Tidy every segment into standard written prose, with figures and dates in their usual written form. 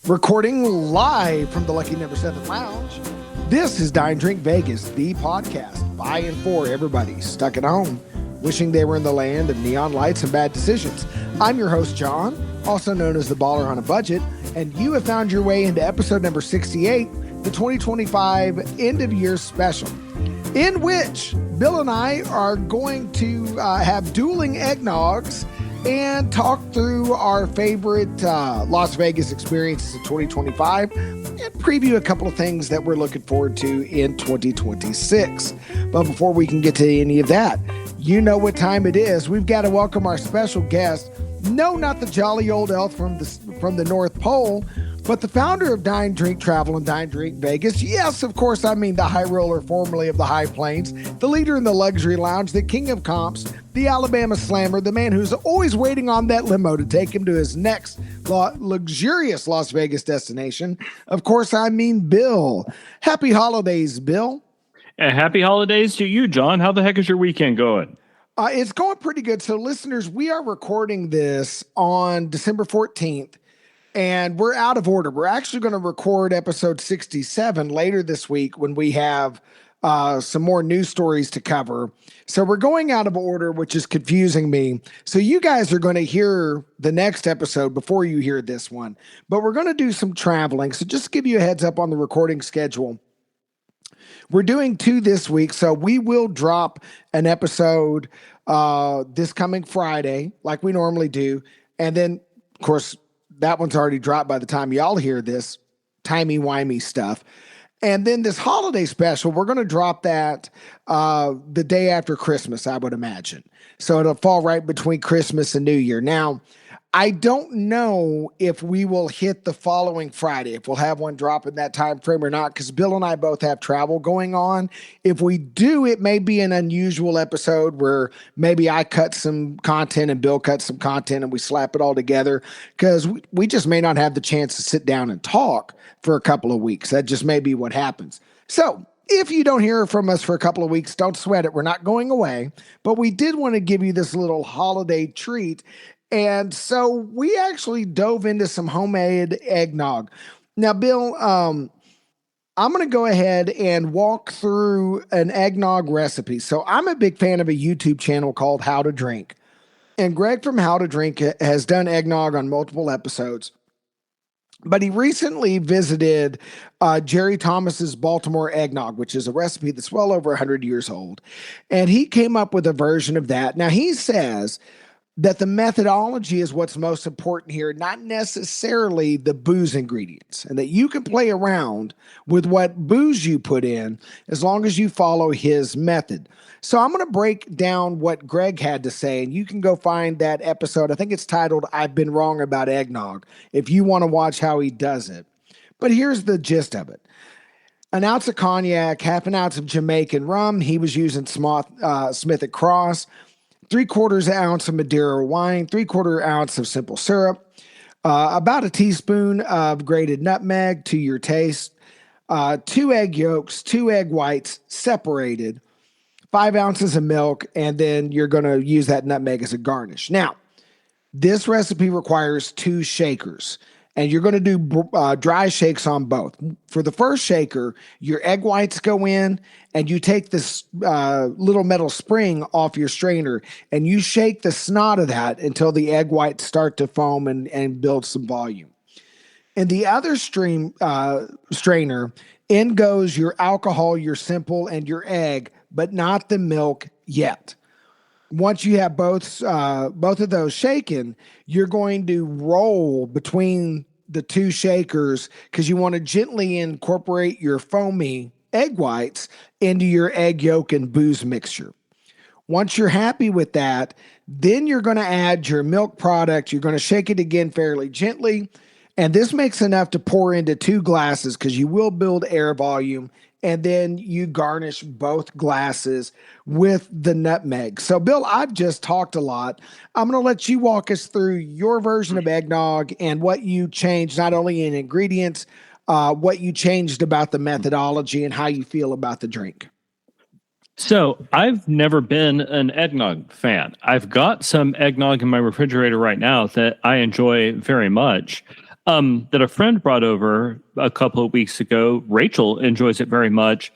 Recording live from the Lucky Number 7 Lounge, this is Dine, Drink Vegas, the podcast by and for everybody stuck at home, wishing they were in the land of neon lights and bad decisions. I'm your host, John, also known as the Baller on a Budget, and you have found your way into episode number 68, the 2025 end-of-year special, in which Bill and I are going to have dueling eggnogs and talk through our favorite Las Vegas experiences of 2025 and preview a couple of things that we're looking forward to in 2026. But before we can get to any of that, you know what time it is. We've got to welcome our special guest. No, not the jolly old elf from the North Pole, but the founder of Dine, Drink, Travel, and Dine, Drink Vegas. Yes, of course, I mean the high roller formerly of the High Plains, the leader in the luxury lounge, the king of comps, the Alabama slammer, the man who's always waiting on that limo to take him to his next luxurious Las Vegas destination. Of course, I mean Bill. Happy holidays, Bill. And happy holidays to you, John. How the heck is your weekend going? It's going pretty good. So, listeners, we are recording this on December 14th. And we're out of order. We're actually going to record episode 67 later this week when we have some more news stories to cover. So we're going out of order, which is confusing me. So you guys are going to hear the next episode before you hear this one. But we're going to do some traveling. So just to give you a heads up on the recording schedule. We're doing 2 this week. So we will drop an episode this coming Friday like we normally do. And then, of course, that one's already dropped by the time y'all hear this timey-wimey stuff. And then this holiday special, we're going to drop that the day after Christmas, I would imagine. So it'll fall right between Christmas and New Year. Now, I don't know if we will hit the following Friday, if we'll have one drop in that time frame or not, because Bill and I both have travel going on. If we do, it may be an unusual episode where maybe I cut some content and Bill cuts some content and we slap it all together, because we just may not have the chance to sit down and talk for a couple of weeks. That just may be what happens. So if you don't hear from us for a couple of weeks, don't sweat it. We're not going away, but we did want to give you this little holiday treat. And so we actually dove into some homemade eggnog. Now, Bill, I'm going to go ahead and walk through an eggnog recipe. So I'm a big fan of a YouTube channel called How to Drink. And Greg from How to Drink has done eggnog on multiple episodes. But he recently visited Jerry Thomas's Baltimore eggnog, which is a recipe that's well over 100 years old. And he came up with a version of that. Now, he says that the methodology is what's most important here, not necessarily the booze ingredients, and that you can play around with what booze you put in as long as you follow his method. So I'm going to break down what Greg had to say, and you can go find that episode. I think it's titled, I've Been Wrong About Eggnog, if you want to watch how he does it. But here's the gist of it. An ounce of cognac, half an ounce of Jamaican rum. He was using Smith & Cross. 3/4 ounce of Madeira wine, 3/4 ounce of simple syrup, about a teaspoon of grated nutmeg to your taste, 2 egg yolks, 2 egg whites separated, 5 ounces of milk, and then you're going to use that nutmeg as a garnish. Now, this recipe requires 2 shakers, and you're going to do dry shakes on both. For the first shaker, your egg whites go in, and you take this little metal spring off your strainer, and you shake the snot of that until the egg whites start to foam and build some volume. In the other strainer, in goes your alcohol, your simple, and your egg, but not the milk yet. Once you have both of those shaken, you're going to roll between the 2 shakers because you want to gently incorporate your foamy egg whites into your egg yolk and booze mixture. Once you're happy with that, then you're going to add your milk product. You're going to shake it again fairly gently. And this makes enough to pour into 2 glasses because you will build air volume. And then you garnish both glasses with the nutmeg. So, Bill, I've just talked a lot. I'm going to let you walk us through your version of eggnog and what you changed, not only in ingredients, what you changed about the methodology and how you feel about the drink. So I've never been an eggnog fan. I've got some eggnog in my refrigerator right now that I enjoy very much. that a friend brought over a couple of weeks ago. Rachel enjoys it very much,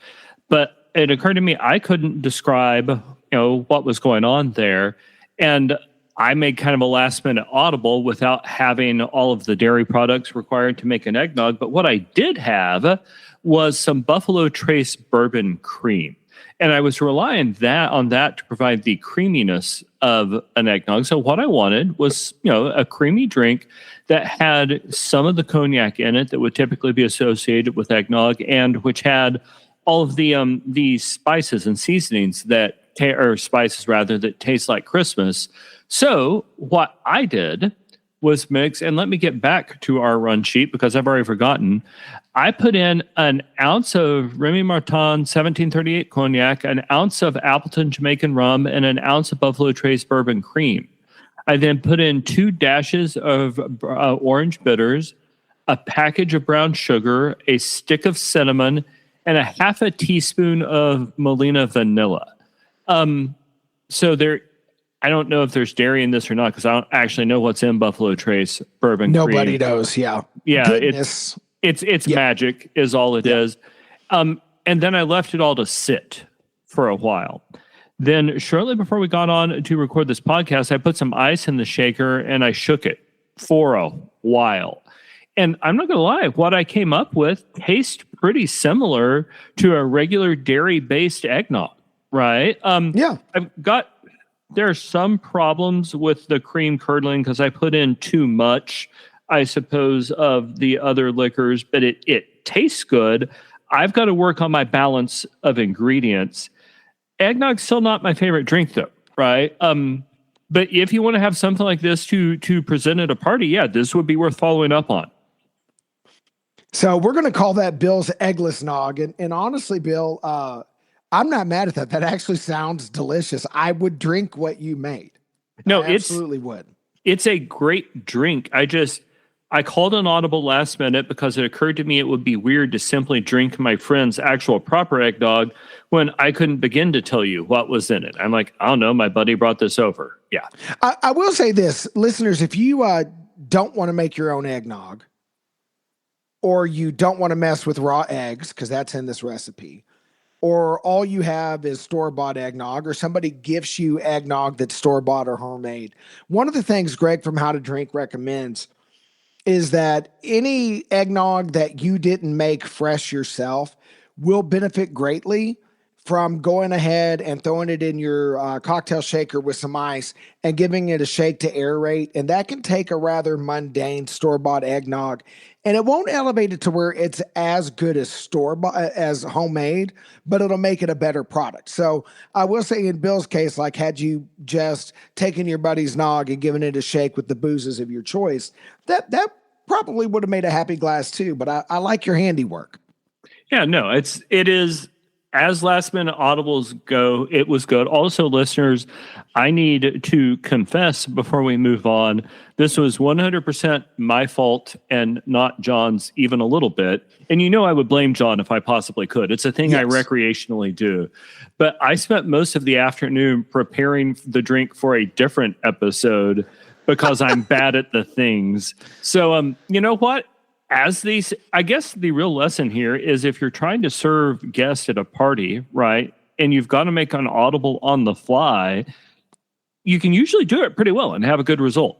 but it occurred to me I couldn't describe, what was going on there, and I made kind of a last minute audible without having all of the dairy products required to make an eggnog. But what I did have was some Buffalo Trace bourbon cream. And I was relying on that to provide the creaminess of an eggnog. So what I wanted was, a creamy drink that had some of the cognac in it that would typically be associated with eggnog, and which had all of the spices and seasonings or spices rather, that taste like Christmas. So what I did was mix, and let me get back to our run sheet because I've already forgotten. I put in an ounce of Remy Martin 1738 cognac, an ounce of Appleton Jamaican rum, and an ounce of Buffalo Trace bourbon cream. I then put in 2 dashes of orange bitters, a package of brown sugar, a stick of cinnamon, and a half a teaspoon of Molina vanilla. So I don't know if there's dairy in this or not because I don't actually know what's in Buffalo Trace bourbon cream. Nobody knows. Yeah. Goodness. It's magic is all it is. And then I left it all to sit for a while. Then shortly before we got on to record this podcast, I put some ice in the shaker and I shook it for a while. And I'm not going to lie, what I came up with tastes pretty similar to a regular dairy-based eggnog, right? There are some problems with the cream curdling because I put in too much, I suppose, of the other liquors, but it tastes good. I've got to work on my balance of ingredients. Eggnog's still not my favorite drink, though, right? But if you want to have something like this to present at a party, this would be worth following up on. So we're going to call that Bill's Eggless Nog. And honestly, Bill, I'm not mad at that. That actually sounds delicious. I would drink what you made. No, I absolutely would. It's a great drink. I called an audible last minute because it occurred to me it would be weird to simply drink my friend's actual proper eggnog when I couldn't begin to tell you what was in it. I'm like, I don't know, my buddy brought this over. Yeah. I will say this, listeners, if you don't want to make your own eggnog, or you don't want to mess with raw eggs, because that's in this recipe, or all you have is store-bought eggnog, or somebody gives you eggnog that's store-bought or homemade. One of the things Greg from How to Drink recommends is that any eggnog that you didn't make fresh yourself will benefit greatly from going ahead and throwing it in your cocktail shaker with some ice and giving it a shake to aerate. And that can take a rather mundane store-bought eggnog, and it won't elevate it to where it's as good as store-bought as homemade, but it'll make it a better product. So I will say in Bill's case, like had you just taken your buddy's nog and given it a shake with the boozes of your choice, that probably would have made a happy glass too. But I like your handiwork. Yeah, no, it is. As last minute audibles go, it was good. Also, listeners, I need to confess before we move on, this was 100% my fault and not John's even a little bit. And I would blame John if I possibly could. It's a thing I recreationally do. But I spent most of the afternoon preparing the drink for a different episode because I'm bad at the things. So, you know what? I guess the real lesson here is if you're trying to serve guests at a party, right, and you've got to make an audible on the fly, you can usually do it pretty well and have a good result.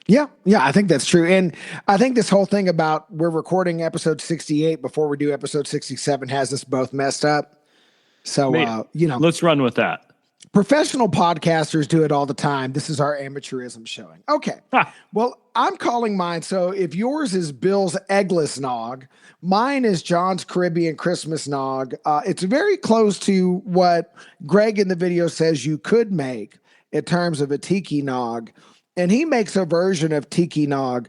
Yeah, I think that's true. And I think this whole thing about we're recording episode 68 before we do episode 67 has us both messed up. So, let's run with that. Professional podcasters do it all the time. This is our amateurism showing. Okay. Well, I'm calling mine. So if yours is Bill's Eggless Nog, mine is John's Caribbean Christmas Nog. It's very close to what Greg in the video says you could make in terms of a tiki nog. And he makes a version of tiki nog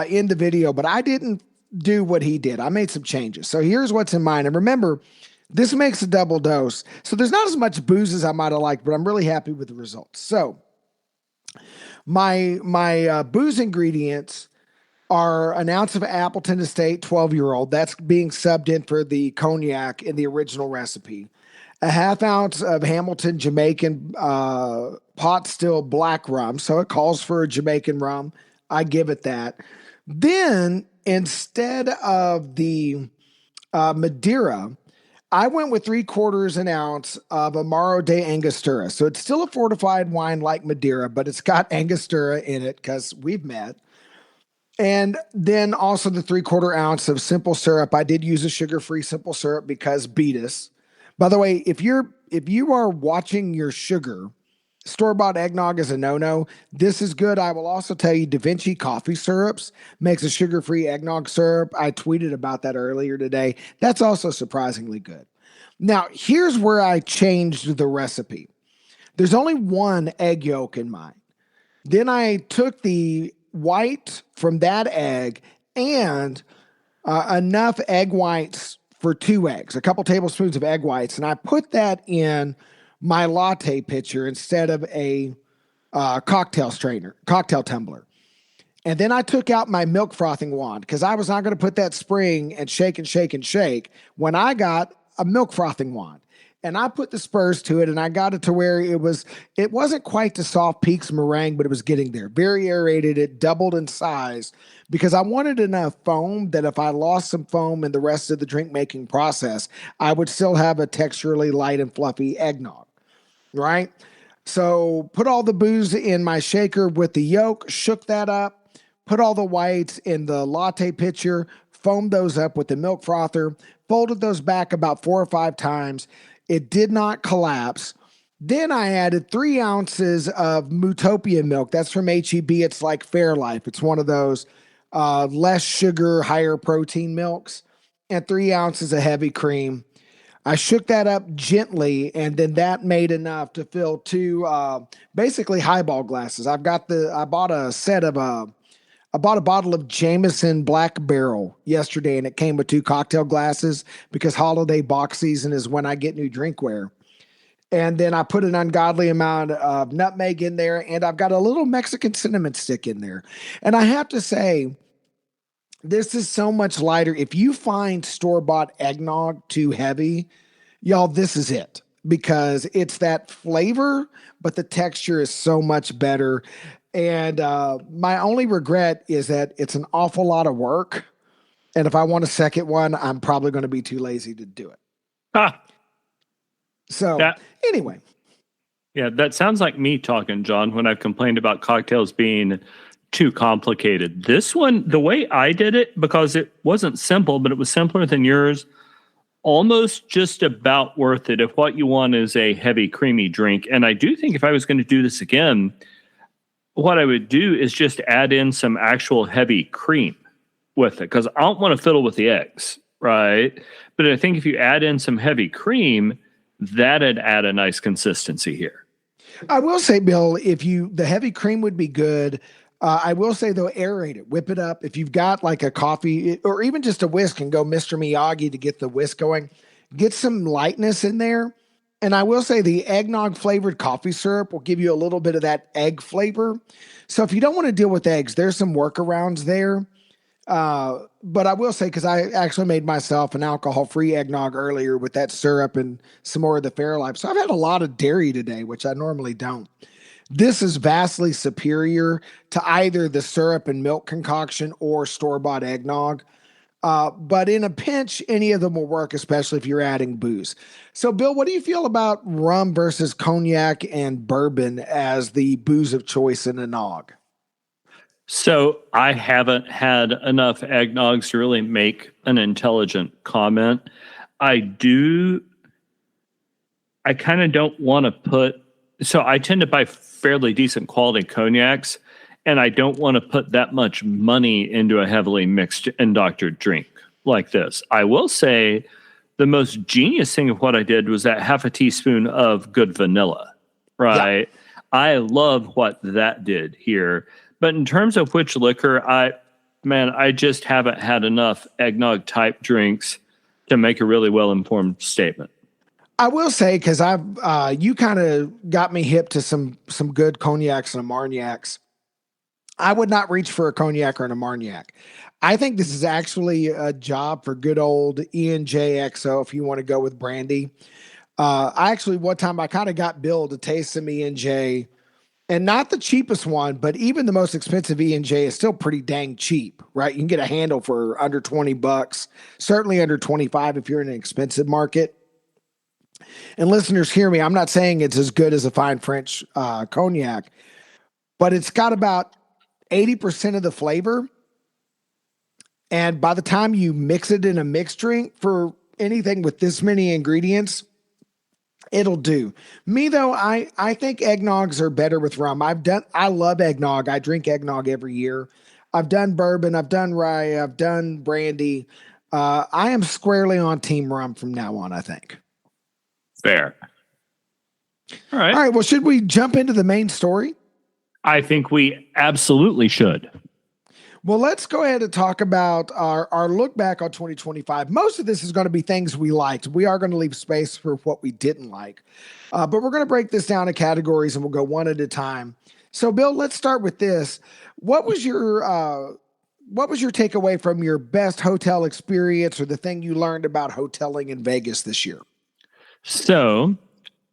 in the video, but I didn't do what he did. I made some changes. So here's what's in mine. And remember, this makes a double dose. So there's not as much booze as I might have liked, but I'm really happy with the results. So my booze ingredients are an ounce of Appleton Estate 12-year-old. That's being subbed in for the cognac in the original recipe. A half ounce of Hamilton Jamaican pot still black rum. So it calls for a Jamaican rum. I give it that. Then instead of the Madeira, I went with 3/4 an ounce of Amaro de Angostura. So it's still a fortified wine like Madeira, but it's got Angostura in it because we've met. And then also the 3/4 ounce of simple syrup. I did use a sugar-free simple syrup because beat us. By the way, if you are watching your sugar, store-bought eggnog is a no-no. This is good. I will also tell you Da Vinci coffee syrups makes a sugar-free eggnog syrup. I tweeted about that earlier today. That's also surprisingly good. Now, here's where I changed the recipe. There's only one egg yolk in mine. Then I took the white from that egg and enough egg whites for 2 eggs, a couple tablespoons of egg whites, and I put that in my latte pitcher instead of a cocktail tumbler. And then I took out my milk frothing wand because I was not going to put that spring and shake and shake and shake when I got a milk frothing wand. And I put the spurs to it and I got it to where it wasn't quite the soft peaks meringue, but it was getting there. Very aerated. It doubled in size because I wanted enough foam that if I lost some foam in the rest of the drink making process, I would still have a texturally light and fluffy eggnog, right? So put all the booze in my shaker with the yolk, shook that up, put all the whites in the latte pitcher, foamed those up with the milk frother, folded those back about 4 or 5 times. It did not collapse. Then I added 3 ounces of Mootopia milk. That's from HEB. It's like Fairlife. It's one of those less sugar, higher protein milks. And 3 ounces of heavy cream. I shook that up gently, and then that made enough to fill 2 basically highball glasses. I bought a bottle of Jameson Black Barrel yesterday, and it came with 2 cocktail glasses because holiday box season is when I get new drinkware. And then I put an ungodly amount of nutmeg in there, and I've got a little Mexican cinnamon stick in there. And I have to say, this is so much lighter. If you find store-bought eggnog too heavy, y'all, this is it because it's that flavor, but the texture is so much better. And my only regret is that it's an awful lot of work. And if I want a second one, I'm probably going to be too lazy to do it. Ah, So anyway. Yeah, that sounds like me talking, John, when I've complained about cocktails being too complicated. This one, the way I did it, because it wasn't simple, but it was simpler than yours, almost just about worth it if what you want is a heavy, creamy drink. And I do think if I was going to do this again, what I would do is just add in some actual heavy cream with it because I don't want to fiddle with the eggs, right? But I think if you add in some heavy cream, that'd add a nice consistency here. I will say, Bill, the heavy cream would be good. I will say though, aerate it, whip it up. If you've got like a coffee or even just a whisk and go Mr. Miyagi to get the whisk going, get some lightness in there. And I will say the eggnog flavored coffee syrup will give you a little bit of that egg flavor. So if you don't want to deal with eggs, there's some workarounds there. But I will say, because I actually made myself an alcohol-free eggnog earlier with that syrup and some more of the Fairlife. So I've had a lot of dairy today, which I normally don't. This is vastly superior to either the syrup and milk concoction or store-bought eggnog. But in a pinch, any of them will work, especially if you're adding booze. So, Bill, what do you feel about rum versus cognac and bourbon as the booze of choice in a nog? So I haven't had enough eggnogs to really make an intelligent comment. I kind of don't want to I tend to buy fairly decent quality cognacs, and I don't want to put that much money into a heavily mixed and doctored drink like this. I will say the most genius thing of what I did was that half a teaspoon of good vanilla, right? Yeah. I love what that did here. But in terms of which liquor, I just haven't had enough eggnog type drinks to make a really well-informed statement. I will say, because you kind of got me hip to some good cognacs and Armagnacs. I would not reach for a cognac or an Armagnac. I think this is actually a job for good old E&J XO if you want to go with brandy. One time I kind of got Bill to taste some E&J and not the cheapest one, but even the most expensive E&J is still pretty dang cheap, right? You can get a handle for under $20, certainly under 25 if you're in an expensive market. And listeners, hear me. I'm not saying it's as good as a fine French cognac, but it's got about 80% of the flavor. And by the time you mix it in a mixed drink for anything with this many ingredients, it'll do. Me though, I think eggnogs are better with rum. I love eggnog. I drink eggnog every year. I've done bourbon, I've done rye, I've done brandy. I am squarely on team rum from now on, I think. Fair. All right. All right. Well, should we jump into the main story? I think we absolutely should. Well, let's go ahead and talk about our look back on 2025. Most of this is going to be things we liked. We are going to leave space for what we didn't like. But we're going to break this down in categories and we'll go one at a time. So, Bill, let's start with this. What was your takeaway from your best hotel experience or the thing you learned about hoteling in Vegas this year? So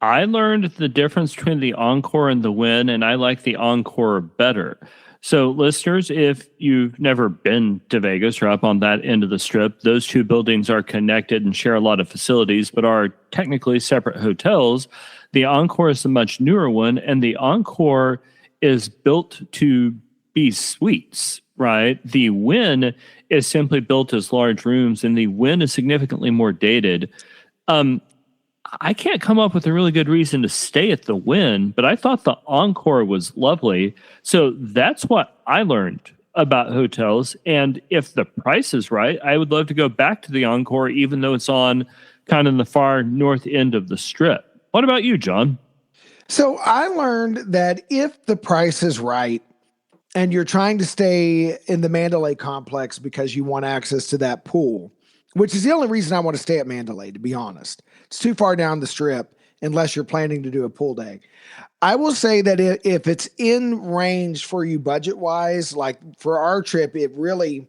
I learned the difference between the Encore and the Wynn, and I like the Encore better. So, listeners, if you've never been to Vegas or up on that end of the strip, those two buildings are connected and share a lot of facilities, but are technically separate hotels. The Encore is the much newer one, and the Encore is built to be suites, right? The Wynn is simply built as large rooms, and the Wynn is significantly more dated. I can't come up with a really good reason to stay at the Wynn, but I thought the Encore was lovely. So that's what I learned about hotels. And if the price is right, I would love to go back to the Encore, even though it's on kind of the far north end of the strip. What about you, John? So I learned that if the price is right and you're trying to stay in the Mandalay complex because you want access to that pool, which is the only reason I want to stay at Mandalay, to be honest. It's too far down the strip unless you're planning to do a pool day. I will say that if it's in range for you budget-wise, like for our trip, it really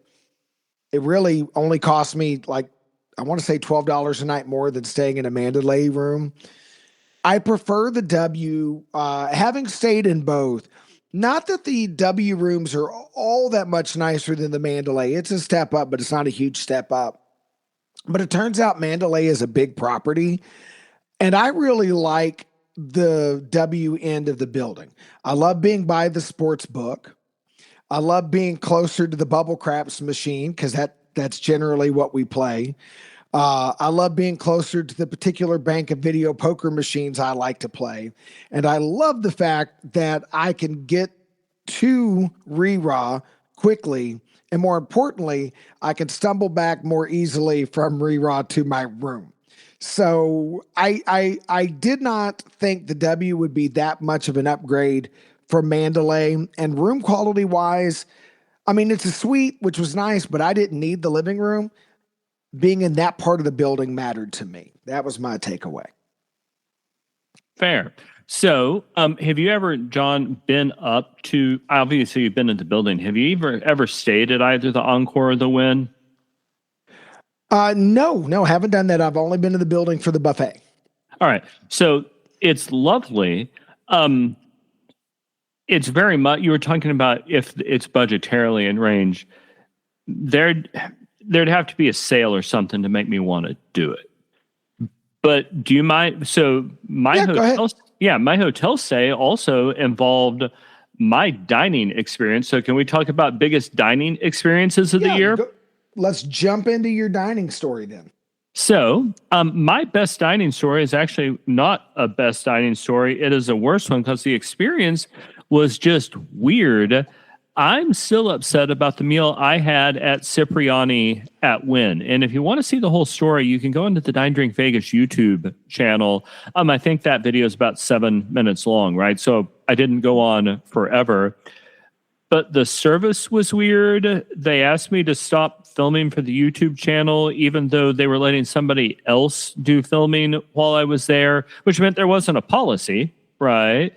only cost me like, I want to say $12 a night more than staying in a Mandalay room. I prefer the W, having stayed in both. Not that the W rooms are all that much nicer than the Mandalay. It's a step up, but it's not a huge step up. But it turns out Mandalay is a big property, and I really like the W end of the building. I love being by the sports book. I love being closer to the bubble craps machine because that's generally what we play. I love being closer to the particular bank of video poker machines I like to play. And I love the fact that I can get to Rira quickly. And more importantly, I can stumble back more easily from Rira to my room. So I did not think the W would be that much of an upgrade for Mandalay. And room quality wise, I mean, it's a suite, which was nice, but I didn't need the living room. Being in that part of the building mattered to me. That was my takeaway. Fair. So, have you ever, John, been up to, obviously you've been in the building. Have you ever stayed at either the Encore or the Wynn? No, haven't done that. I've only been to the building for the buffet. All right. So it's lovely. It's very much, you were talking about if it's budgetarily in range, there'd have to be a sale or something to make me want to do it. But do you mind? So my hotel stay also involved my dining experience. So can we talk about biggest dining experiences of the year? Let's jump into your dining story then. So my best dining story is actually not a best dining story. It is a worse one because the experience was just weird. I'm still upset about the meal I had at Cipriani at Wynn. And if you want to see the whole story, you can go into the Dine Drink Vegas YouTube channel. I think that video is about 7 minutes long, right? So I didn't go on forever. But the service was weird. They asked me to stop filming for the YouTube channel, even though they were letting somebody else do filming while I was there, which meant there wasn't a policy. Right.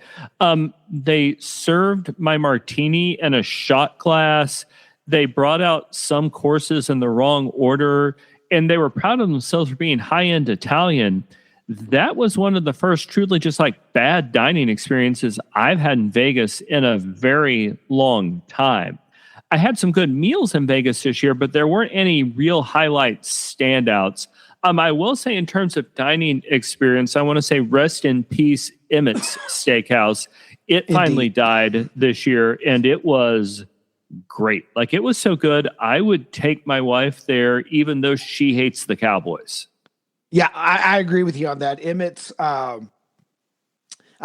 They served my martini in a shot glass. They brought out some courses in the wrong order, and they were proud of themselves for being high-end Italian. That was one of the first truly just like bad dining experiences I've had in Vegas in a very long time. I had some good meals in Vegas this year, but there weren't any real highlight standouts. I will say, in terms of dining experience, I want to say rest in peace, Emmett's Steakhouse. It finally died this year, and it was great. Like, it was so good. I would take my wife there, even though she hates the Cowboys. Yeah, I agree with you on that. Emmett's, I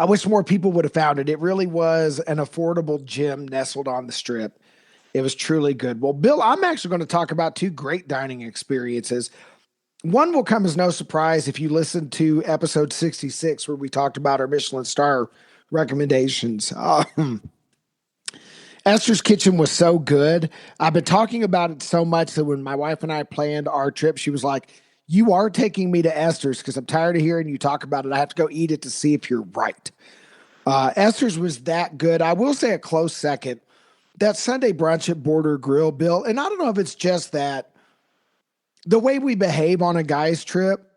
wish more people would have found it. It really was an affordable gym nestled on the strip. It was truly good. Well, Bill, I'm actually going to talk about two great dining experiences. One will come as no surprise if you listen to episode 66, where we talked about our Michelin star recommendations. Esther's Kitchen was so good. I've been talking about it so much that when my wife and I planned our trip, she was like, "You are taking me to Esther's because I'm tired of hearing you talk about it. I have to go eat it to see if you're right." Esther's was that good. I will say a close second, that Sunday brunch at Border Grill, Bill, and I don't know if it's just that the way we behave on a guy's trip,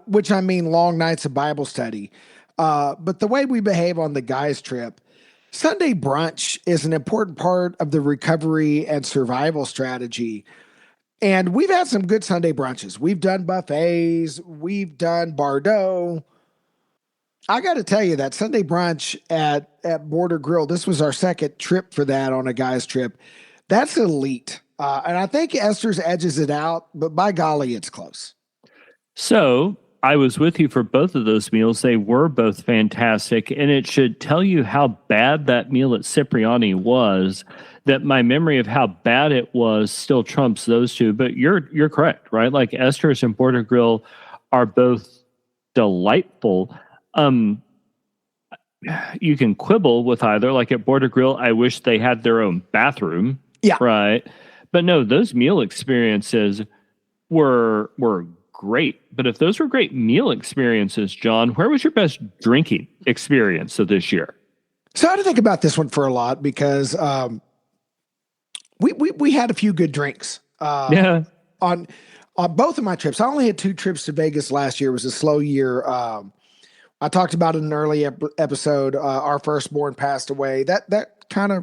which I mean long nights of Bible study, but the way we behave on the guy's trip, Sunday brunch is an important part of the recovery and survival strategy. And we've had some good Sunday brunches. We've done buffets. We've done Bardot. I got to tell you, that Sunday brunch at Border Grill, this was our second trip for that on a guy's trip. That's elite. And I think Esther's edges it out, but by golly, it's close. So I was with you for both of those meals. They were both fantastic. And it should tell you how bad that meal at Cipriani was, that my memory of how bad it was still trumps those two. But you're correct, right? Like, Esther's and Border Grill are both delightful. You can quibble with either. Like, at Border Grill, I wish they had their own bathroom. Yeah. Right. But no, those meal experiences were great. But if those were great meal experiences, John, where was your best drinking experience of this year? So I had to think about this one for a lot because we had a few good drinks on both of my trips. I only had 2 trips to Vegas last year. It was a slow year. I talked about it in an early episode. Our firstborn passed away. That kind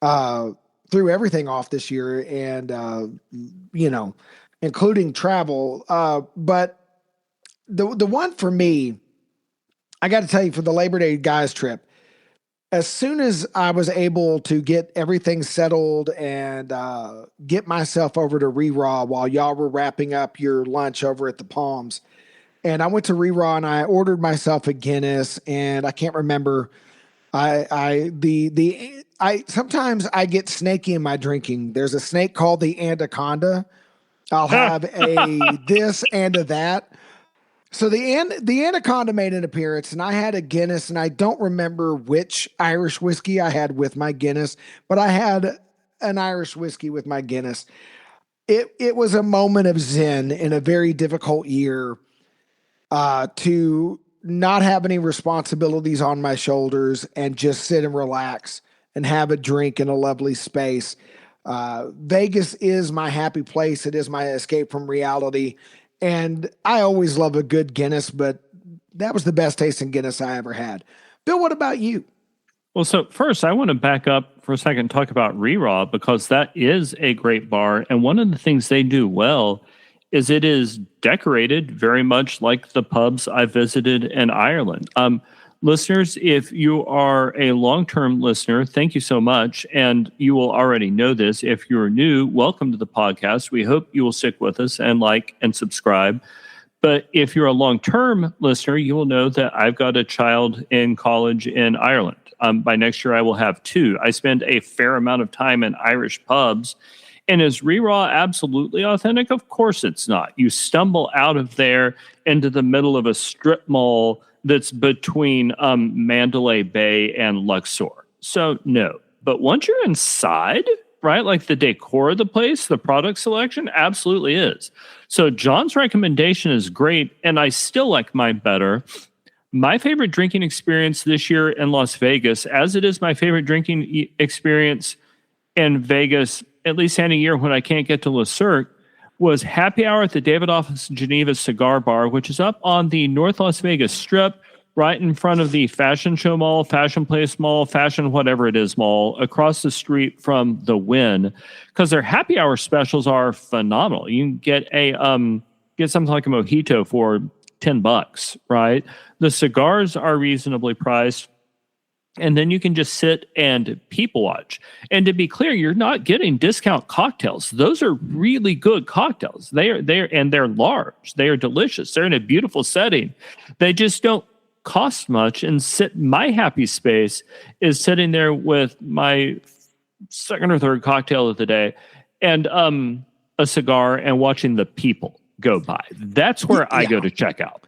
of threw everything off this year, and including travel. But the one for me, I got to tell you, for the Labor Day guys trip, as soon as I was able to get everything settled and get myself over to Re-Raw while y'all were wrapping up your lunch over at the Palms, and I went to Re-Raw and I ordered myself a Guinness, and I can't remember. I sometimes I get snaky in my drinking. There's a snake called the anaconda. I'll have a this and a that. So the anaconda made an appearance, and I had a Guinness, and I don't remember which Irish whiskey I had with my Guinness, but I had an Irish whiskey with my Guinness. It was a moment of zen in a very difficult year, to not have any responsibilities on my shoulders and just sit and relax and have a drink in a lovely space. Vegas is my happy place. It is my escape from reality. And I always love a good Guinness, but that was the best tasting Guinness I ever had. Bill, what about you? Well, so first, I want to back up for a second and talk about Re-Raw, because that is a great bar. And one of the things they do well is it is decorated very much like the pubs I visited in Ireland. Listeners, if you are a long-term listener, thank you so much. And you will already know this. If you're new, welcome to the podcast. We hope you will stick with us and like and subscribe. But if you're a long-term listener, you will know that I've got a child in college in Ireland. By next year, I will have 2. I spend a fair amount of time in Irish pubs. And is Re-Raw absolutely authentic? Of course it's not. You stumble out of there into the middle of a strip mall that's between Mandalay Bay and Luxor. So no. But once you're inside, right, like the decor of the place, the product selection absolutely is. So John's recommendation is great, and I still like mine better. My favorite drinking experience this year in Las Vegas, as it is my favorite drinking experience in Vegas, at least in a year when I can't get to Le Cirque, was happy hour at the Davidoff Geneva Cigar Bar, which is up on the North Las Vegas Strip, right in front of the Fashion Show Mall, Fashion Place Mall, Fashion whatever it is mall, across the street from the Wynn, because their happy hour specials are phenomenal. You can get something like a mojito for $10, right? The cigars are reasonably priced. And then you can just sit and people watch. And to be clear, you're not getting discount cocktails. Those are really good cocktails. They're large. They are delicious. They're in a beautiful setting. They just don't cost much. And my happy space is sitting there with my second or third cocktail of the day and a cigar and watching the people go by. That's where I go to check out.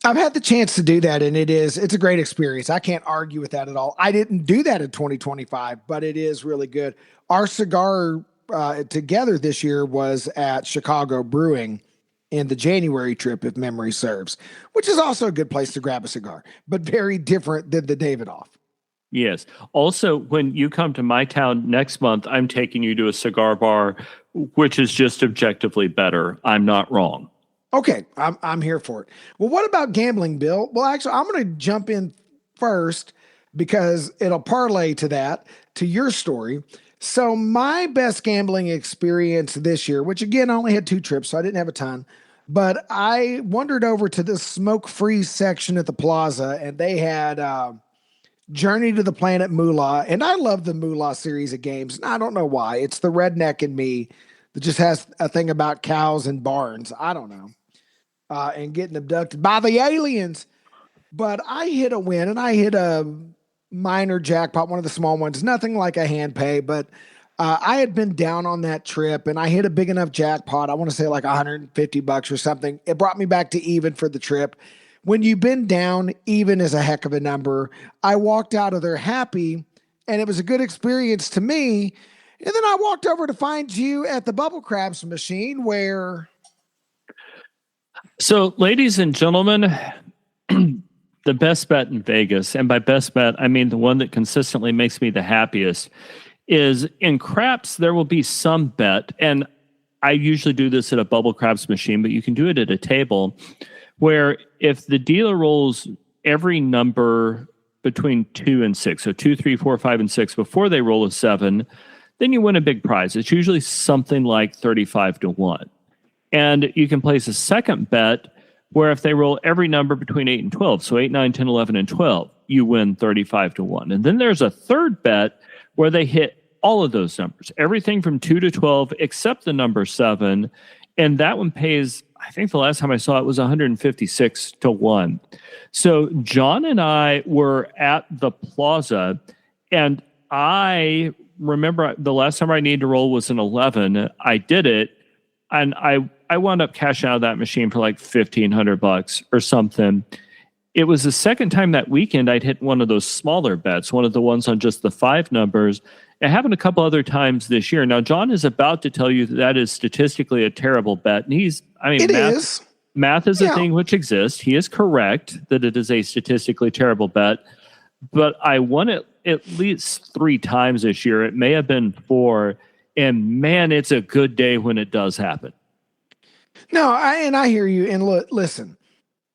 I've had the chance to do that, and it's a great experience. I can't argue with that at all. I didn't do that in 2025, but it is really good. Our cigar together this year was at Chicago Brewing in the January trip, if memory serves, which is also a good place to grab a cigar, but very different than the Davidoff. Yes. Also, when you come to my town next month, I'm taking you to a cigar bar, which is just objectively better. I'm not wrong. Okay, I'm here for it. Well, what about gambling, Bill? Well, actually, I'm going to jump in first because it'll parlay to your story. So my best gambling experience this year, which again, I only had 2 trips, so I didn't have a ton, but I wandered over to the smoke-free section at the Plaza, and they had Journey to the Planet Moolah, and I love the Moolah series of games, and I don't know why. It's the redneck in me that just has a thing about cows and barns. I don't know. And getting abducted by the aliens. But I hit a win, and I hit a minor jackpot, one of the small ones, nothing like a hand pay, but I had been down on that trip, and I hit a big enough jackpot. I want to say like $150 or something. It brought me back to even for the trip. When you've been down, even is a heck of a number. I walked out of there happy, and it was a good experience to me. And then I walked over to find you at the Bubble Crabs machine where... So, ladies and gentlemen, the best bet in Vegas, and by best bet, I mean the one that consistently makes me the happiest, is in craps, there will be some bet, and I usually do this at a Bubble Crabs machine, but you can do it at a table, where if the dealer rolls every number between 2 and 6, so 2, 3, 4, 5, and 6, before they roll a 7, then you win a big prize. It's usually something like 35 to 1. And you can place a second bet where if they roll every number between 8 and 12, so 8, 9, 10, 11, and 12, you win 35 to 1. And then there's a third bet where they hit all of those numbers, everything from 2 to 12, except the number 7. And that one pays, I think the last time I saw it was 156 to 1. So John and I were at the Plaza, and I remember the last time I needed to roll was an 11. I did it. And I wound up cashing out of that machine for like $1,500 or something. It was the second time that weekend I'd hit one of those smaller bets, one of the ones on just the 5 numbers. It happened a couple other times this year. Now, John is about to tell you that is statistically a terrible bet. And math is a thing which exists. He is correct that it is a statistically terrible bet. But I won it at least 3 times this year. It may have been 4. And man, it's a good day when it does happen. No, I hear you. And listen,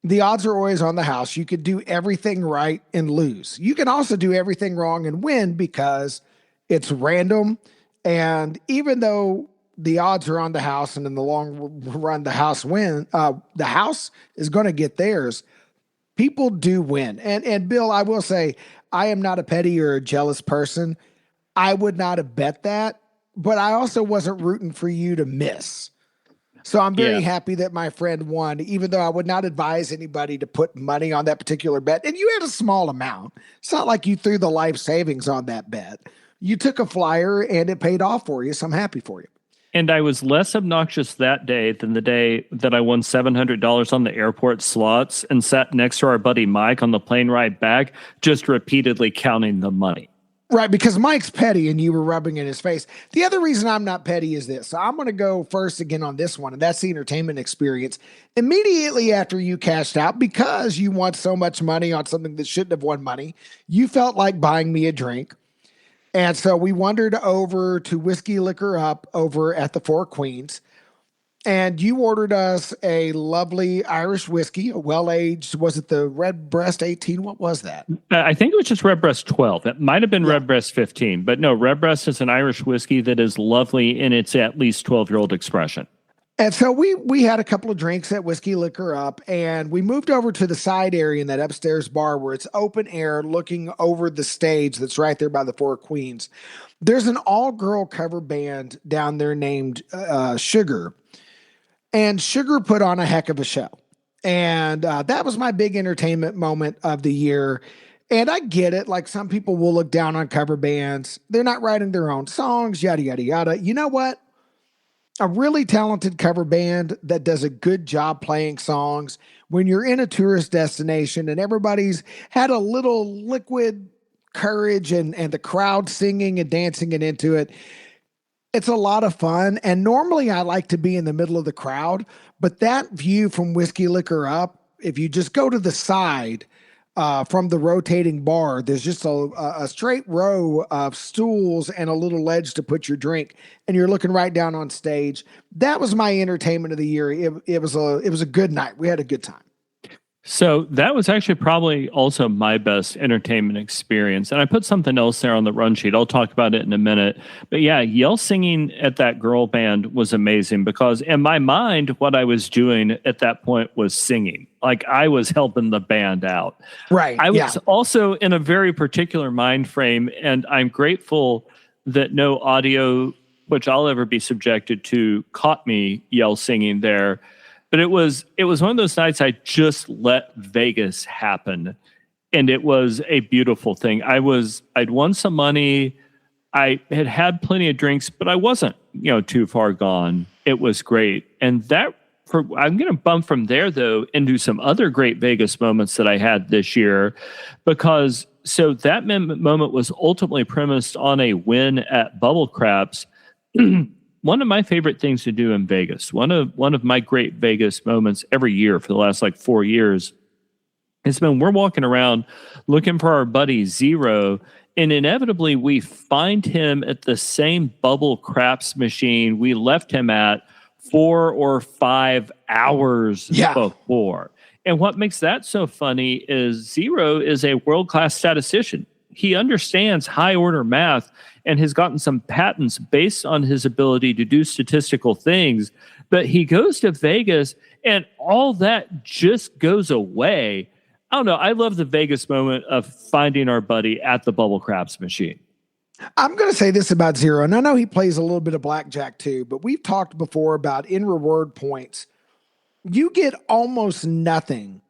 the odds are always on the house. You could do everything right and lose. You can also do everything wrong and win because it's random. And even though the odds are on the house, and in the long run, the house is going to get theirs. People do win. And Bill, I will say, I am not a petty or a jealous person. I would not have bet that. But I also wasn't rooting for you to miss. So I'm very happy that my friend won, even though I would not advise anybody to put money on that particular bet. And you had a small amount. It's not like you threw the life savings on that bet. You took a flyer and it paid off for you. So I'm happy for you. And I was less obnoxious that day than the day that I won $700 on the airport slots and sat next to our buddy Mike on the plane ride back, just repeatedly counting the money. Right, because Mike's petty and you were rubbing in his face. The other reason I'm not petty is this. So I'm going to go first again on this one, and that's the entertainment experience. Immediately after you cashed out, because you won so much money on something that shouldn't have won money, you felt like buying me a drink. And so we wandered over to Whiskey Liquor Up over at the Four Queens. And you ordered us a lovely Irish whiskey, a well-aged, was it the Redbreast 18? What was that? I think it was just Redbreast 12. It might have been Yeah. Redbreast 15, but no, Redbreast is an Irish whiskey that is lovely in its at least 12-year-old expression. And so we had a couple of drinks at Whiskey Liquor Up, and we moved over to the side area in that upstairs bar where it's open air looking over the stage that's right there by the Four Queens. There's an all-girl cover band down there named Sugar, and Sugar put on a heck of a show. And that was my big entertainment moment of the year. And I get it. Like some people will look down on cover bands. They're not writing their own songs, yada, yada, yada. You know what? A really talented cover band that does a good job playing songs when you're in a tourist destination and everybody's had a little liquid courage and the crowd singing and dancing and into it. It's a lot of fun. And normally I like to be in the middle of the crowd, but that view from Whiskey Liquor Up, if you just go to the side from the rotating bar, there's just a straight row of stools and a little ledge to put your drink, and you're looking right down on stage. That was my entertainment of the year. It was a good night. We had a good time. So that was actually probably also my best entertainment experience. And I put something else there on the run sheet. I'll talk about it in a minute. But yeah, yell singing at that girl band was amazing because in my mind, what I was doing at that point was singing. Like I was helping the band out. Right. I was also in a very particular mind frame, and I'm grateful that no audio, which I'll ever be subjected to, caught me yell singing there. But it was one of those nights I just let Vegas happen. And it was a beautiful thing. I'd won some money. I had plenty of drinks, but I wasn't, too far gone. It was great. And I'm going to bump from there though into some other great Vegas moments that I had this year, because so that moment was ultimately premised on a win at Bubble Craps. One of my favorite things to do in Vegas, one of my great Vegas moments every year for the last 4 years, has been we're walking around looking for our buddy Zero, and inevitably we find him at the same Bubble Craps machine we left him at 4 or 5 hours before. And what makes that so funny is Zero is a world-class statistician. He understands high order math and has gotten some patents based on his ability to do statistical things. But he goes to Vegas and all that just goes away. I don't know. I love the Vegas moment of finding our buddy at the Bubble Craps machine. I'm going to say this about Zero, and I know he plays a little bit of blackjack too, but we've talked before about in reward points. You get almost nothing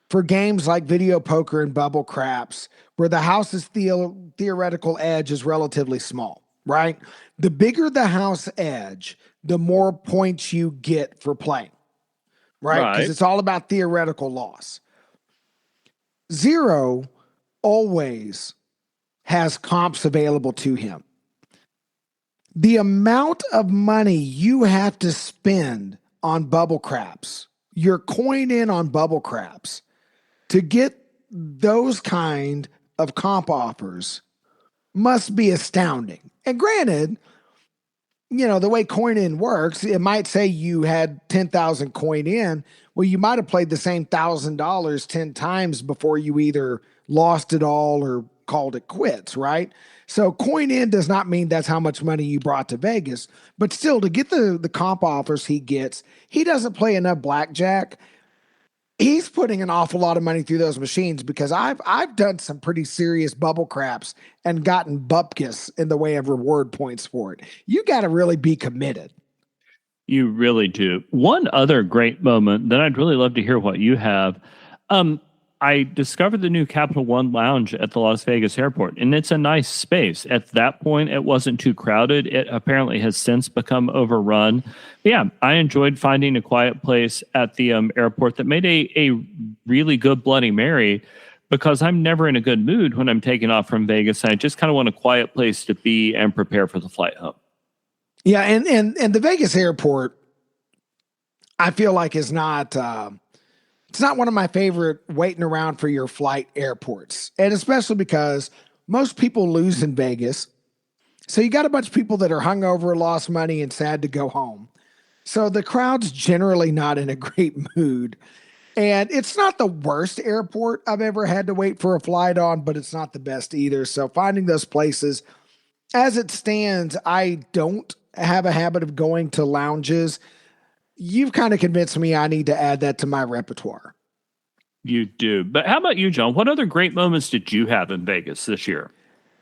for games like video poker and Bubble Craps, where the house's theoretical edge is relatively small, right? The bigger the house edge, the more points you get for playing, right? Because it's all about theoretical loss. Zero always has comps available to him. The amount of money you have to spend on Bubble Craps, your coin in on Bubble Craps, to get those kind of comp offers must be astounding. And granted, the way coin in works, it might say you had 10,000 coin in. Well, you might have played the same $1,000 10 times before you either lost it all or called it quits, right? So coin in does not mean that's how much money you brought to Vegas, but still to get the comp offers he gets, he doesn't play enough blackjack. He's putting an awful lot of money through those machines, because I've done some pretty serious Bubble Craps and gotten bupkis in the way of reward points for it. You got to really be committed. You really do. One other great moment that I'd really love to hear what you have. I discovered the new Capital One Lounge at the Las Vegas airport, and it's a nice space. At that point, it wasn't too crowded. It apparently has since become overrun. But yeah, I enjoyed finding a quiet place at the airport that made a really good Bloody Mary, because I'm never in a good mood when I'm taking off from Vegas. I just kind of want a quiet place to be and prepare for the flight home. Yeah, and the Vegas airport, I feel like is not it's not one of my favorite waiting around for your flight airports. And especially because most people lose in Vegas. So you got a bunch of people that are hungover, lost money, and sad to go home. So the crowd's generally not in a great mood. And it's not the worst airport I've ever had to wait for a flight on, but it's not the best either. So finding those places, as it stands, I don't have a habit of going to lounges. You've kind of convinced me I need to add that to my repertoire. You do. But how about you, John? What other great moments did you have in Vegas this year?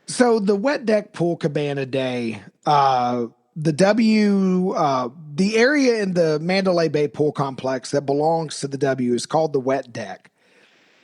So the wet deck pool cabana day, the area in the Mandalay Bay pool complex that belongs to the W is called the wet deck.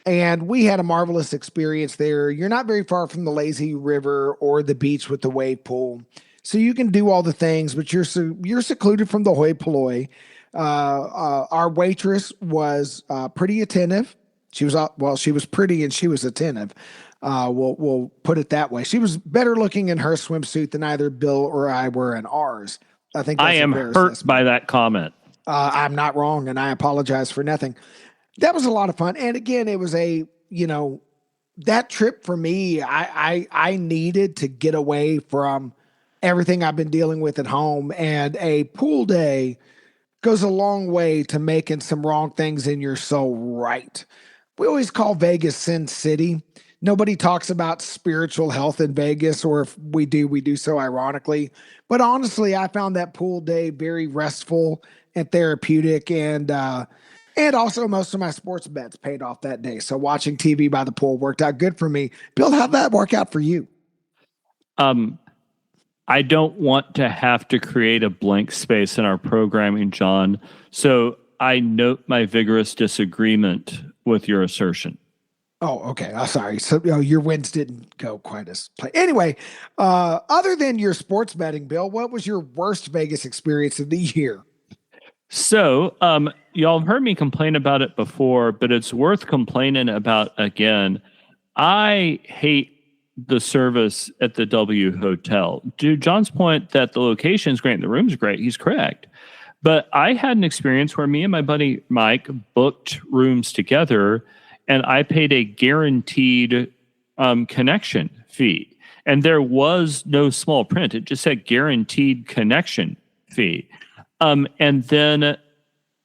And we had a marvelous experience there. You're not very far from the lazy river or the beach with the wave pool. So you can do all the things, but you're secluded from the hoi polloi. Our waitress was pretty attentive. She was pretty and she was attentive. We'll put it that way. She was better looking in her swimsuit than either Bill or I were in ours. I think I that's am a fair hurt assessment. by that comment. I'm not wrong, and I apologize for nothing. That was a lot of fun, and again, it was that trip for me. I needed to get away from everything I've been dealing with at home, and a pool day goes a long way to making some wrong things in your soul right. We always call Vegas Sin City. Nobody talks about spiritual health in Vegas, or if we do so ironically. But honestly, I found that pool day very restful and therapeutic, and also most of my sports bets paid off that day. So watching TV by the pool worked out good for me. Bill, how'd that work out for you? Um, I don't want to have to create a blank space in our programming, John. So I note my vigorous disagreement with your assertion. Oh, okay. I'm sorry. So your wins didn't go quite as play. Anyway, other than your sports betting, Bill, what was your worst Vegas experience of the year? So, y'all have heard me complain about it before, but it's worth complaining about again. I hate the service at the W Hotel. To John's point that the location is great and the room's great, he's correct. But I had an experience where me and my buddy Mike booked rooms together, and I paid a guaranteed connection fee. And there was no small print. It just said guaranteed connection fee. And then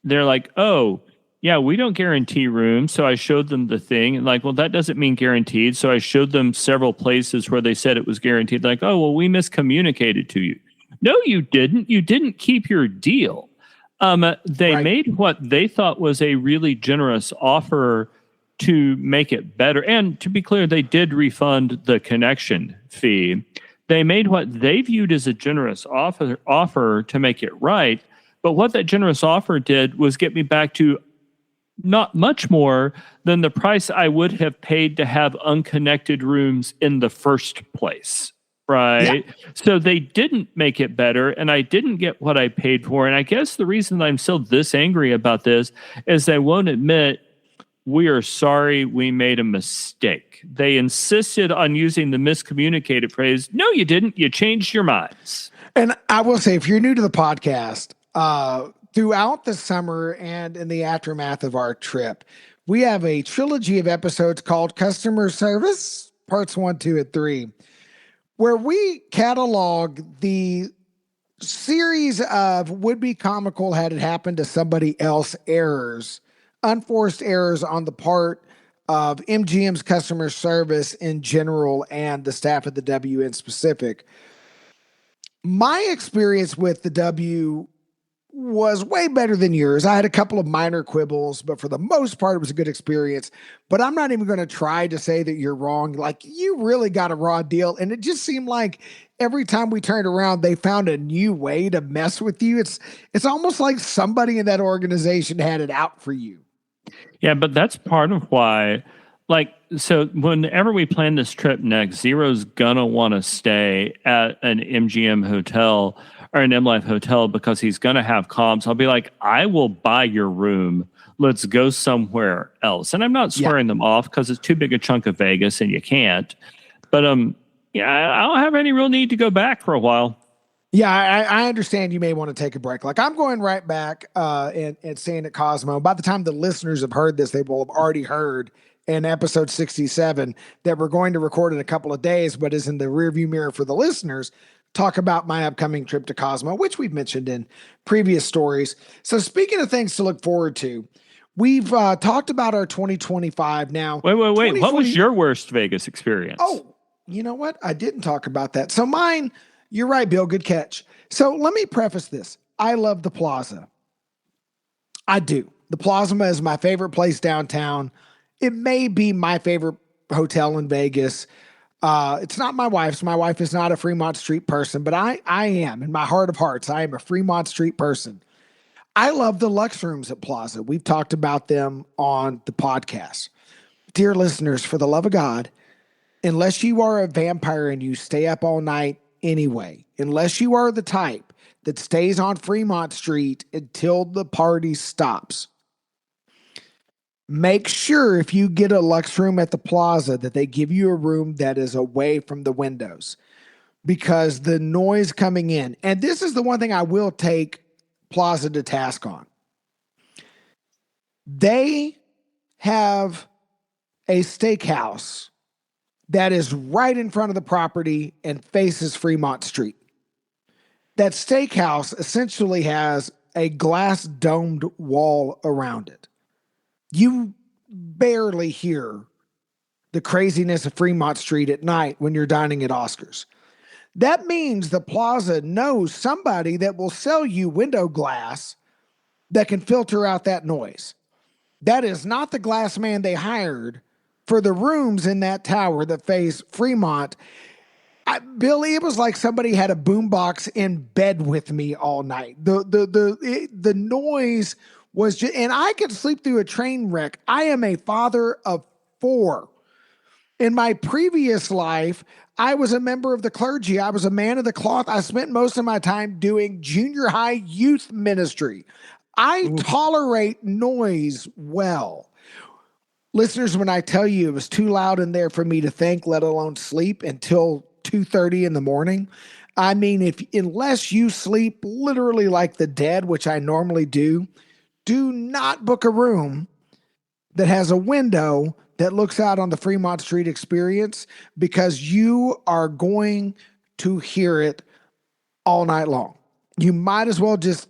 they're like, oh, yeah, we don't guarantee rooms. So I showed them the thing and like, well, that doesn't mean guaranteed. So I showed them several places where they said it was guaranteed. Like, oh, well, we miscommunicated to you. No, you didn't. You didn't keep your deal. They Right. made what they thought was a really generous offer to make it better. And to be clear, they did refund the connection fee. They made what they viewed as a generous offer to make it right. But what that generous offer did was get me back to not much more than the price I would have paid to have unconnected rooms in the first place. Yeah. Right. So they didn't make it better, and I didn't get what I paid for. And I guess the reason I'm still this angry about this is they won't admit we are sorry we made a mistake. They insisted on using the miscommunicated phrase. No, you didn't. You changed your minds. And I will say, if you're new to the podcast, throughout the summer and in the aftermath of our trip, we have a trilogy of episodes called Customer Service, Parts 1, 2, and 3, where we catalog the series of would be comical had it happened to somebody else errors, unforced errors on the part of MGM's customer service in general and the staff at the W in specific. My experience with the W was way better than yours. I had a couple of minor quibbles, but for the most part, it was a good experience. But I'm not even going to try to say that you're wrong. Like, you really got a raw deal. And it just seemed like every time we turned around, they found a new way to mess with you. It's almost like somebody in that organization had it out for you. Yeah, but that's part of why, like, so whenever we plan this trip next, Zero's gonna want to stay at an MGM hotel or an M Life hotel because he's gonna have comps. I'll be like, I will buy your room. Let's go somewhere else. And I'm not swearing them off because it's too big a chunk of Vegas and you can't. But yeah, I don't have any real need to go back for a while. Yeah, I understand you may want to take a break. Like, I'm going right back and staying at Cosmo. By the time the listeners have heard this, they will have already heard in episode 67 that we're going to record in a couple of days, but is in the rearview mirror for the listeners. talk about my upcoming trip to Cosmo, which we've mentioned in previous stories. So, speaking of things to look forward to, we've talked about our 2025 now. Wait. What was 2020 your worst Vegas experience? Oh, you know what? I didn't talk about that. So, mine, you're right, Bill. Good catch. So, let me preface this. I love the Plaza. I do. The Plaza is my favorite place downtown. It may be my favorite hotel in Vegas. It's not my wife's. My wife is not a Fremont Street person, but I am. In my heart of hearts, I am a Fremont Street person. I love the Lux Rooms at Plaza. We've talked about them on the podcast. Dear listeners, for the love of God, unless you are a vampire and you stay up all night anyway, unless you are the type that stays on Fremont Street until the party stops, make sure if you get a Lux room at the Plaza that they give you a room that is away from the windows, because the noise coming in, and this is the one thing I will take Plaza to task on. They have a steakhouse that is right in front of the property and faces Fremont Street. That steakhouse essentially has a glass domed wall around it. You barely hear the craziness of Fremont Street at night when you're dining at Oscar's. That means the Plaza knows somebody that will sell you window glass that can filter out that noise. That is not the glass man they hired for the rooms in that tower that face Fremont. Billy, it was like somebody had a boombox in bed with me all night. The noise was just, and I could sleep through a train wreck. I am a father of 4. In my previous life, I was a member of the clergy. I was a man of the cloth. I spent most of my time doing junior high youth ministry. I tolerate noise well. Listeners, when I tell you it was too loud in there for me to think, let alone sleep until 2:30 in the morning. I mean, unless you sleep literally like the dead, which I normally do not book a room that has a window that looks out on the Fremont Street experience, because you are going to hear it all night long. You might as well just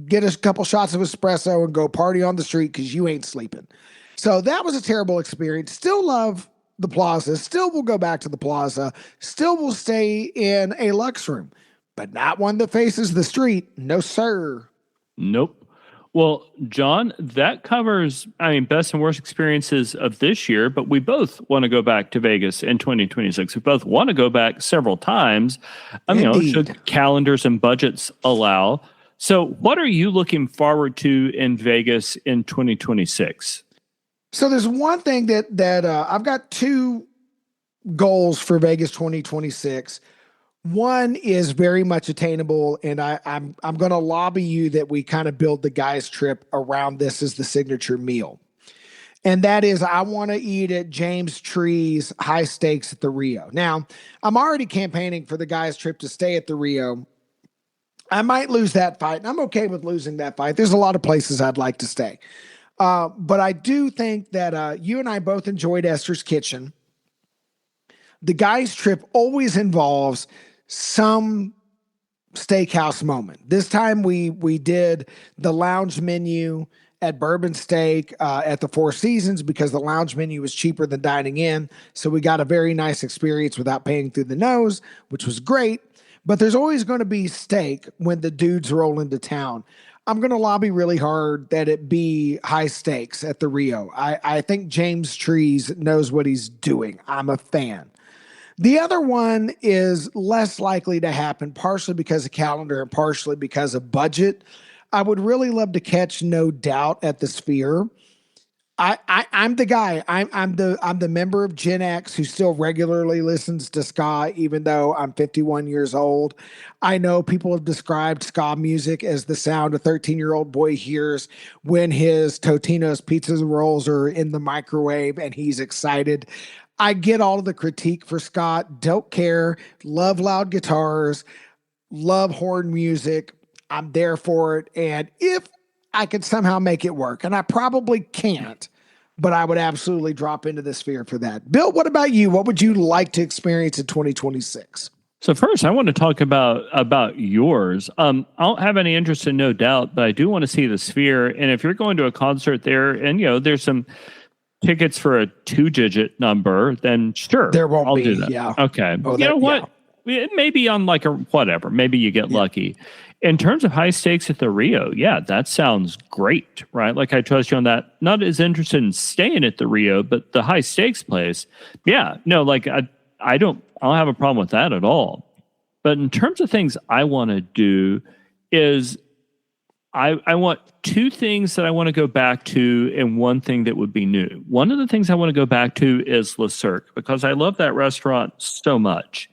get a couple shots of espresso and go party on the street because you ain't sleeping. So that was a terrible experience. Still love the Plaza. Still will go back to the Plaza. Still will stay in a Lux room, but not one that faces the street. No, sir. Nope. Well, John, that covers, best and worst experiences of this year, but we both want to go back to Vegas in 2026. We both want to go back several times, should calendars and budgets allow. So what are you looking forward to in Vegas in 2026? So there's one thing that I've got 2 goals for Vegas 2026. One is very much attainable, and I'm going to lobby you that we kind of build the guys' trip around this as the signature meal. And that is, I want to eat at James Tree's High Steaks at the Rio. Now, I'm already campaigning for the guys' trip to stay at the Rio. I might lose that fight, and I'm okay with losing that fight. There's a lot of places I'd like to stay. But I do think that you and I both enjoyed Esther's Kitchen. The guys' trip always involves some steakhouse moment. This time we did the lounge menu at Bourbon Steak at the Four Seasons, because the lounge menu was cheaper than dining in. So we got a very nice experience without paying through the nose, which was great. But there's always going to be steak when the dudes roll into town. I'm going to lobby really hard that it be High Steaks at the Rio. I think James Trees knows what he's doing. I'm a fan. The other one is less likely to happen, partially because of calendar and partially because of budget. I would really love to catch No Doubt at the Sphere. I'm the guy. I'm the member of Gen X who still regularly listens to ska, even though I'm 51 years old. I know people have described ska music as the sound a 13-year-old boy hears when his Totino's pizzas and rolls are in the microwave and he's excited. I get all of the critique for Scott. Don't care. Love loud guitars. Love horn music. I'm there for it. And if I could somehow make it work, and I probably can't, but I would absolutely drop into the Sphere for that. Bill, what about you? What would you like to experience in 2026? So first, I want to talk about yours. I don't have any interest in No Doubt, but I do want to see the Sphere. And if you're going to a concert there, and there's some tickets for a 2-digit number, then sure, There won't I'll be. do that. Yeah. Okay. You know what? It may be on like a whatever. Maybe you get lucky. In terms of high stakes at the Rio, yeah, that sounds great, right? Like I trust you on that. Not as interested in staying at the Rio, but the high stakes place, yeah, no, like I don't have a problem with that at all. But in terms of things I want to do is I want two things that I want to go back to and one thing that would be new. One of the things I want to go back to is Le Cirque because I love that restaurant so much.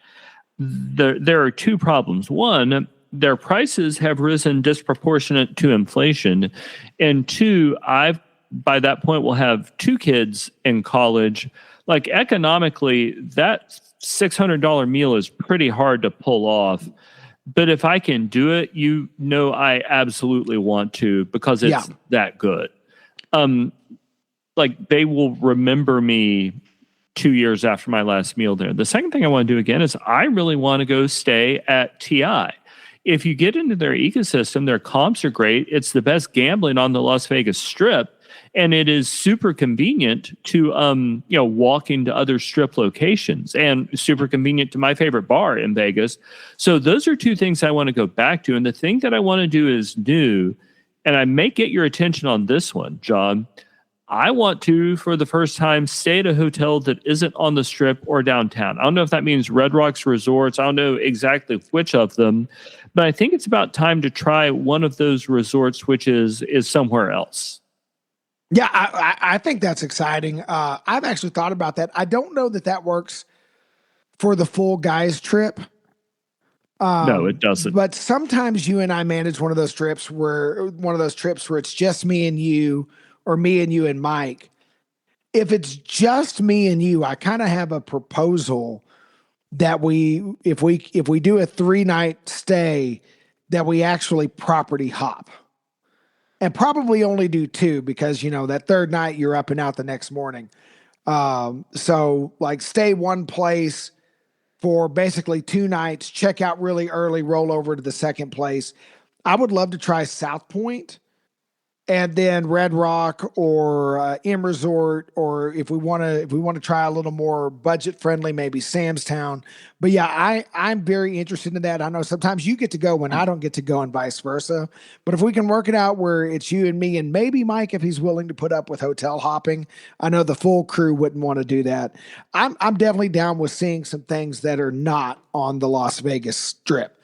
There are two problems. One, their prices have risen disproportionate to inflation. And two, by that point will have 2 kids in college. Like economically, that $600 meal is pretty hard to pull off. But if I can do it, I absolutely want to because it's that good. Like they will remember me 2 years after my last meal there. The second thing I want to do again is I really want to go stay at TI. If you get into their ecosystem, their comps are great. It's the best gambling on the Las Vegas Strip. And it is super convenient to, walking to other strip locations and super convenient to my favorite bar in Vegas. So those are two things I want to go back to. And the thing that I want to do is new, and I may get your attention on this one, John. I want to, for the first time, stay at a hotel that isn't on the Strip or downtown. I don't know if that means Red Rocks Resorts. I don't know exactly which of them, but I think it's about time to try one of those resorts, which is somewhere else. Yeah, I think that's exciting. I've actually thought about that. I don't know that works for the full guys trip. No, it doesn't. But sometimes you and I manage one of those trips where it's just me and you, or me and you and Mike. If it's just me and you, I kind of have a proposal that if we do a 3-night stay, that we actually property hop. And probably only do 2 because, that third night you're up and out the next morning. So like stay one place for basically 2 nights, check out really early, roll over to the second place. I would love to try South Point and then Red Rock or M Resort, or if we want to try a little more budget friendly, maybe Sam's Town. But yeah, I'm very interested in that. I know sometimes you get to go when I don't get to go, and vice versa. But if we can work it out where it's you and me, and maybe Mike, if he's willing to put up with hotel hopping, I know the full crew wouldn't want to do that. I'm definitely down with seeing some things that are not on the Las Vegas Strip.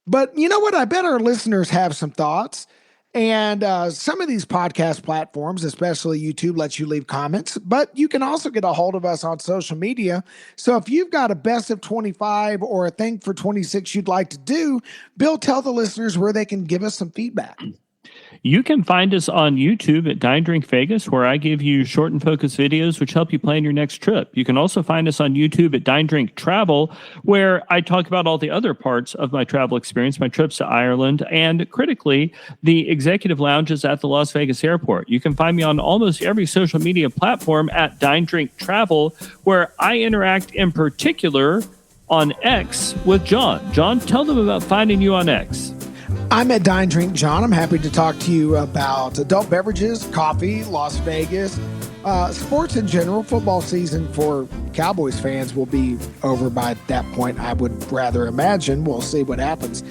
But you know what? I bet our listeners have some thoughts. And some of these podcast platforms, especially YouTube, lets you leave comments, but you can also get a hold of us on social media. So if you've got a best of 25 or a thing for 26 you'd like to do, Bill, tell the listeners where they can give us some feedback. You can find us on YouTube at Dine Drink Vegas, where I give you short and focused videos which help you plan your next trip. You can also find us on YouTube at Dine Drink Travel, where I talk about all the other parts of my travel experience, my trips to Ireland, and critically, the executive lounges at the Las Vegas airport. You can find me on almost every social media platform at Dine Drink Travel, where I interact in particular on X with John. John, tell them about finding you on X. I'm at Dine Drink John. I'm happy to talk to you about adult beverages, coffee, Las Vegas, sports in general. Football season for Cowboys fans will be over by that point, I would rather imagine. We'll see what happens.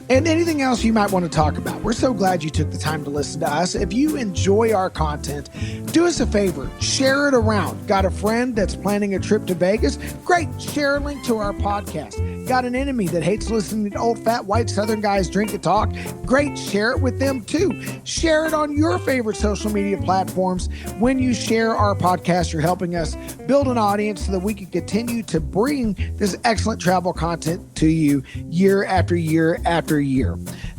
And anything else you might want to talk about. We're so glad you took the time to listen to us. If you enjoy our content, do us a favor, share it around. Got a friend that's planning a trip to Vegas? Great, share a link to our podcast. Got an enemy that hates listening to old fat white Southern guys drink and talk? Great, share it with them too. Share it on your favorite social media platforms. When you share our podcast, you're helping us build an audience so that we can continue to bring this excellent travel content to you year after year after year.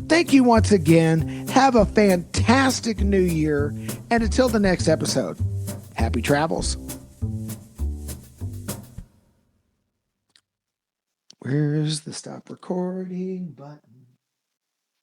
Thank you once again. Have a fantastic new year. And until the next episode, happy travels. Where's the stop recording button?